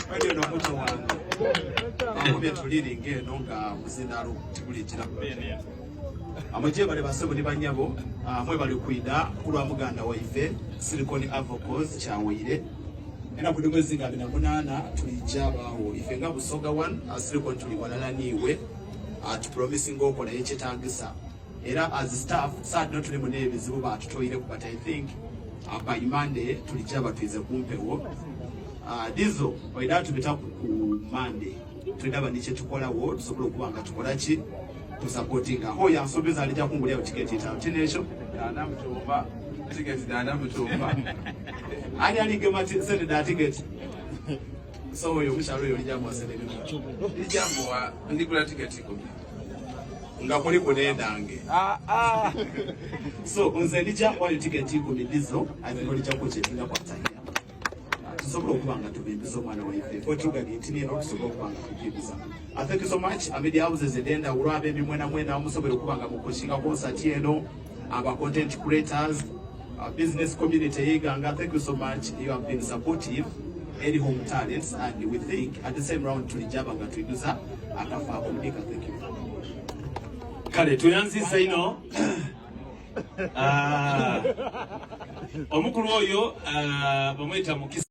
Kali no mucho wange. Amubye tuliri ngeno nga muzindalo tikulikira. Amuje bale basebo ni banyabo, mwe bali kuida kulwa muganda waife Silicon Avocados kyawire. Ena kuli mwezi nga 28 tulijabawo ife nga Busoga 1 Silicon tuli walala niwe at promising okola yekyetagisa. Era as staff sad not tuli mune ebizibu batutoyire but I think by Monday tulijaba tuize kumpewo. Dizo waida tubita ku Monday tulidaba niche tukola wo tusobola kubanga tukola ki to supporting ho ya sobeza alija kungulia tiketi ta tinesho na mtumba tiketi na mtumba ali aligema send da ticket so yo msharo yo lijambo asende lijambo wa ndikula tiketi ko nga kuli kunendange so unze lijambo ali tiketi ko Dizo aliko lijambo chetinga kwa tanya tusobola okubanga tubimbiza omwana waife otuga gitini no tusobola okubanga tubimbiza. I thank you so much. Media houses edenda ulwabe bimwena mwena musobola okubanga mukoshinga concert eno aba content creators business community yiganga. Thank you so much. You have been supportive any home talents and we think at the same round tulijabanga tuiduza akafa kumdika. Thank you. Kale tuyanzisa ino omukulu oyo bamweta mukisa